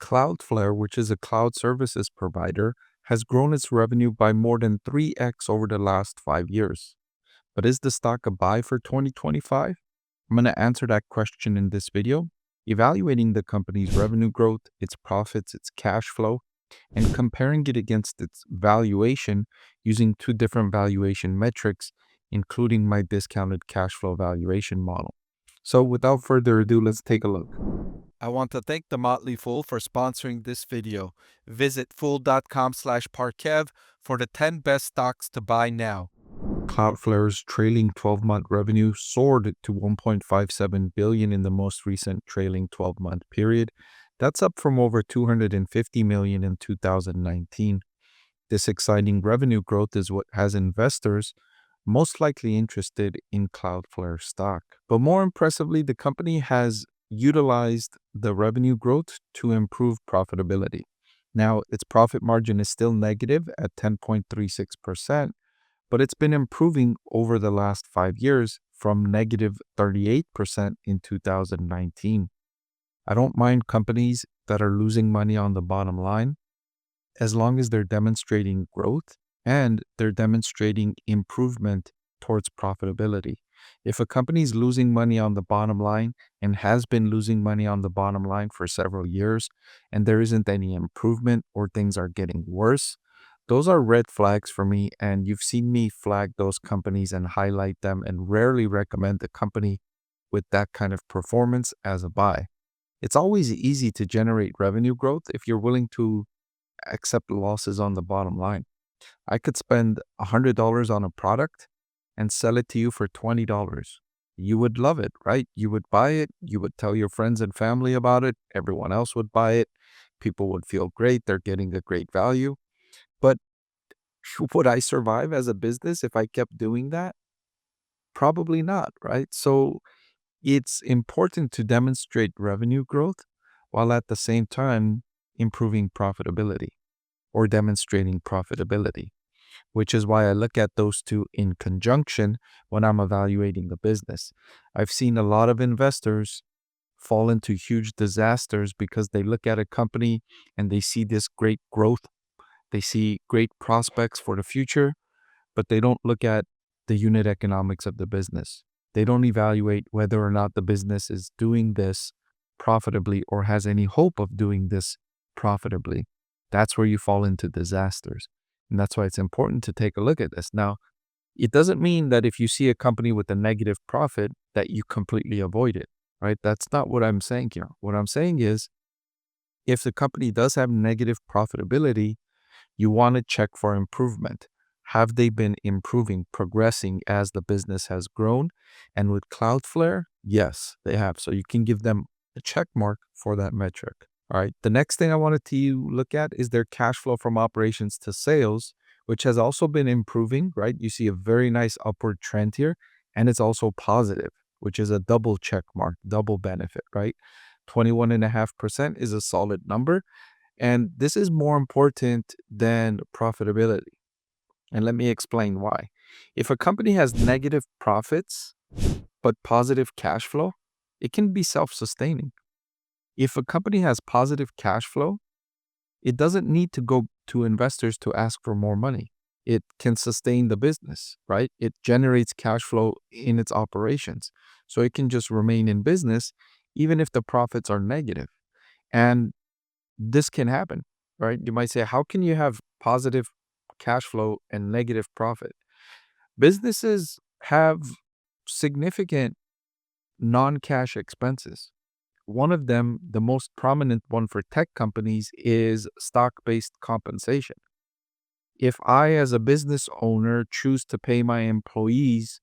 Cloudflare, which is a cloud services provider, has grown its revenue by more than 3x over the last 5 years. But is the stock a buy for 2025? I'm going to answer that question in this video, evaluating the company's revenue growth, its profits, its cash flow, and comparing it against its valuation using two different valuation metrics, including my discounted cash flow valuation model. So without further ado, let's take a look. I want to thank the Motley Fool for sponsoring this video. Visit fool.com/parkev for the 10 best stocks to buy now. Cloudflare's trailing 12-month revenue soared to $1.57 billion in the most recent trailing 12-month period. That's up from over $250 million in 2019. This exciting revenue growth is what has investors most likely interested in Cloudflare stock. But more impressively, the company has utilized the revenue growth to improve profitability. Now, its profit margin is still negative at 10.36%, but it's been improving over the last 5 years from negative 38% in 2019. I don't mind companies that are losing money on the bottom line as long as they're demonstrating growth and they're demonstrating improvement towards profitability. If a company is losing money on the bottom line and has been losing money on the bottom line for several years, and there isn't any improvement or things are getting worse, those are red flags for me, and you've seen me flag those companies and highlight them and rarely recommend a company with that kind of performance as a buy. It's always easy to generate revenue growth if you're willing to accept losses on the bottom line. I could spend $100 on a product and sell it to you for $20. You would love it, right? You would buy it. You would tell your friends and family about it. Everyone else would buy it. People would feel great. They're getting a great value. But would I survive as a business if I kept doing that? Probably not, right? So it's important to demonstrate revenue growth while at the same time improving profitability or demonstrating profitability, which is why I look at those two in conjunction when I'm evaluating the business. I've seen a lot of investors fall into huge disasters because they look at a company and they see this great growth, they see great prospects for the future, but they don't look at the unit economics of the business. They don't evaluate whether or not the business is doing this profitably or has any hope of doing this profitably. That's where you fall into disasters. And that's why it's important to take a look at this. Now, it doesn't mean that if you see a company with a negative profit that you completely avoid it, right? That's not what I'm saying here. What I'm saying is if the company does have negative profitability, you want to check for improvement. Have they been improving, progressing as the business has grown? And with Cloudflare, yes, they have. So you can give them a check mark for that metric. All right. The next thing I wanted to look at is their cash flow from operations to sales, which has also been improving, right? You see a very nice upward trend here, and it's also positive, which is a double check mark, double benefit, right? 21.5% is a solid number. And this is more important than profitability. And let me explain why. If a company has negative profits but positive cash flow, it can be self-sustaining. If a company has positive cash flow, it doesn't need to go to investors to ask for more money. It can sustain the business, right? It generates cash flow in its operations. So it can just remain in business even if the profits are negative. And this can happen, right? You might say, how can you have positive cash flow and negative profit? Businesses have significant non-cash expenses. One of them, the most prominent one for tech companies, is stock-based compensation. If I, as a business owner, choose to pay my employees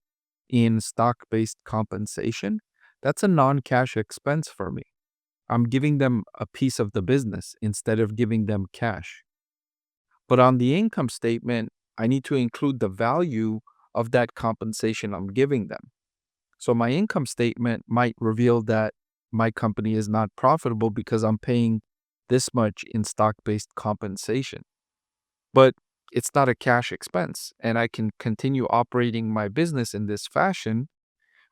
in stock-based compensation, that's a non-cash expense for me. I'm giving them a piece of the business instead of giving them cash. But on the income statement, I need to include the value of that compensation I'm giving them. So my income statement might reveal that my company is not profitable because I'm paying this much in stock-based compensation. But it's not a cash expense, and I can continue operating my business in this fashion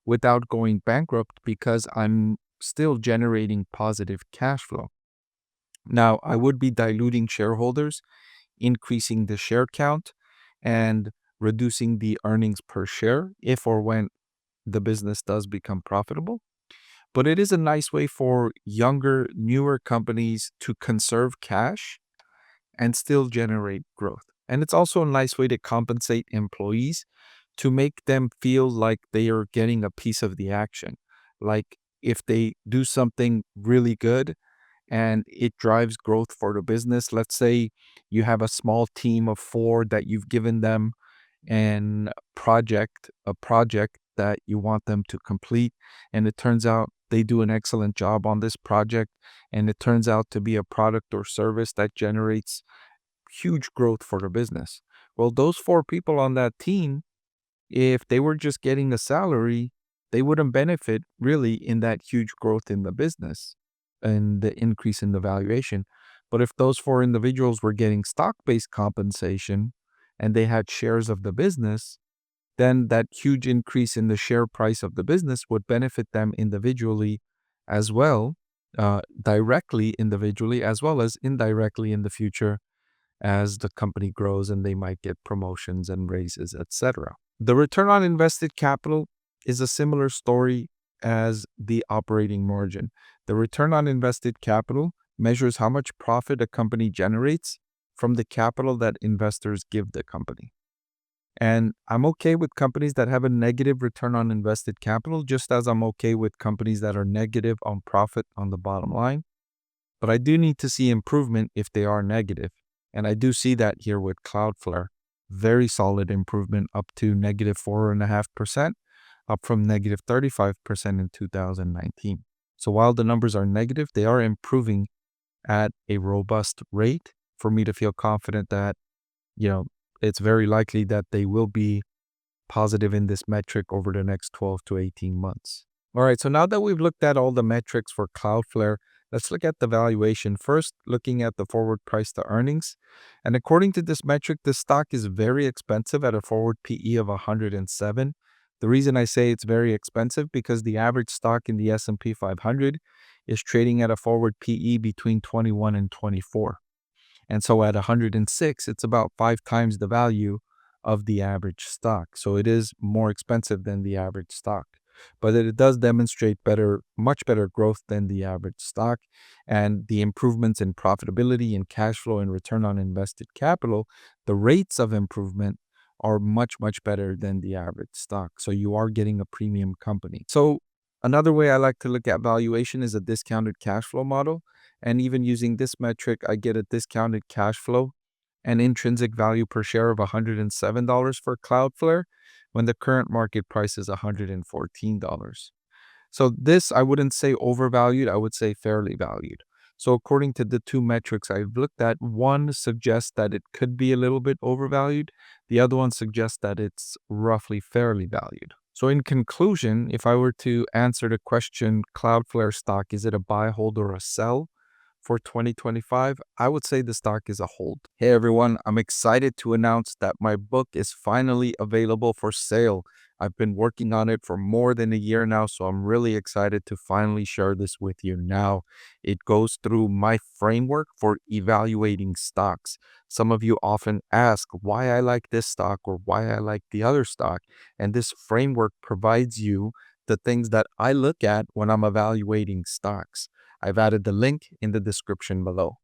without going bankrupt because I'm still generating positive cash flow. Now, I would be diluting shareholders, increasing the share count, and reducing the earnings per share if or when the business does become profitable. But it is a nice way for younger, newer companies to conserve cash and still generate growth. And it's also a nice way to compensate employees to make them feel like they are getting a piece of the action. Like if they do something really good and it drives growth for the business, let's say you have a small team of 4 that you've given them a project that you want them to complete, and it turns out they do an excellent job on this project, and it turns out to be a product or service that generates huge growth for the business. Well, those 4 people on that team, if they were just getting a salary, they wouldn't benefit really in that huge growth in the business and the increase in the valuation. But if those 4 individuals were getting stock-based compensation and they had shares of the business, then that huge increase in the share price of the business would benefit them individually as well, directly individually, as well as indirectly in the future as the company grows and they might get promotions and raises, etc. The return on invested capital is a similar story as the operating margin. The return on invested capital measures how much profit a company generates from the capital that investors give the company. And I'm okay with companies that have a negative return on invested capital, just as I'm okay with companies that are negative on profit on the bottom line. But I do need to see improvement if they are negative. And I do see that here with Cloudflare. Very solid improvement up to negative 4.5%, up from negative 35% in 2019. So while the numbers are negative, they are improving at a robust rate for me to feel confident that, you know, it's very likely that they will be positive in this metric over the next 12 to 18 months. All right, so now that we've looked at all the metrics for Cloudflare, let's look at the valuation. First, looking at the forward price to earnings. And according to this metric, the stock is very expensive at a forward PE of 107. The reason I say it's very expensive because the average stock in the S&P 500 is trading at a forward PE between 21 and 24. And so at 106, it's about 5 times the value of the average stock. So it is more expensive than the average stock. But it does demonstrate much better growth than the average stock. And the improvements in profitability and cash flow and return on invested capital, the rates of improvement are much, much better than the average stock. So you are getting a premium company. So another way I like to look at valuation is a discounted cash flow model. And even using this metric, I get a discounted cash flow and intrinsic value per share of $107 for Cloudflare when the current market price is $114. So this, I wouldn't say overvalued, I would say fairly valued. So according to the 2 metrics I've looked at, one suggests that it could be a little bit overvalued. The other one suggests that it's roughly fairly valued. So in conclusion, if I were to answer the question, Cloudflare stock, is it a buy, hold, or a sell for 2025, I would say the stock is a hold. Hey everyone, I'm excited to announce that my book is finally available for sale. I've been working on it for more than a year now, so I'm really excited to finally share this with you now. It goes through my framework for evaluating stocks. Some of you often ask why I like this stock or why I like the other stock, and this framework provides you the things that I look at when I'm evaluating stocks. I've added the link in the description below.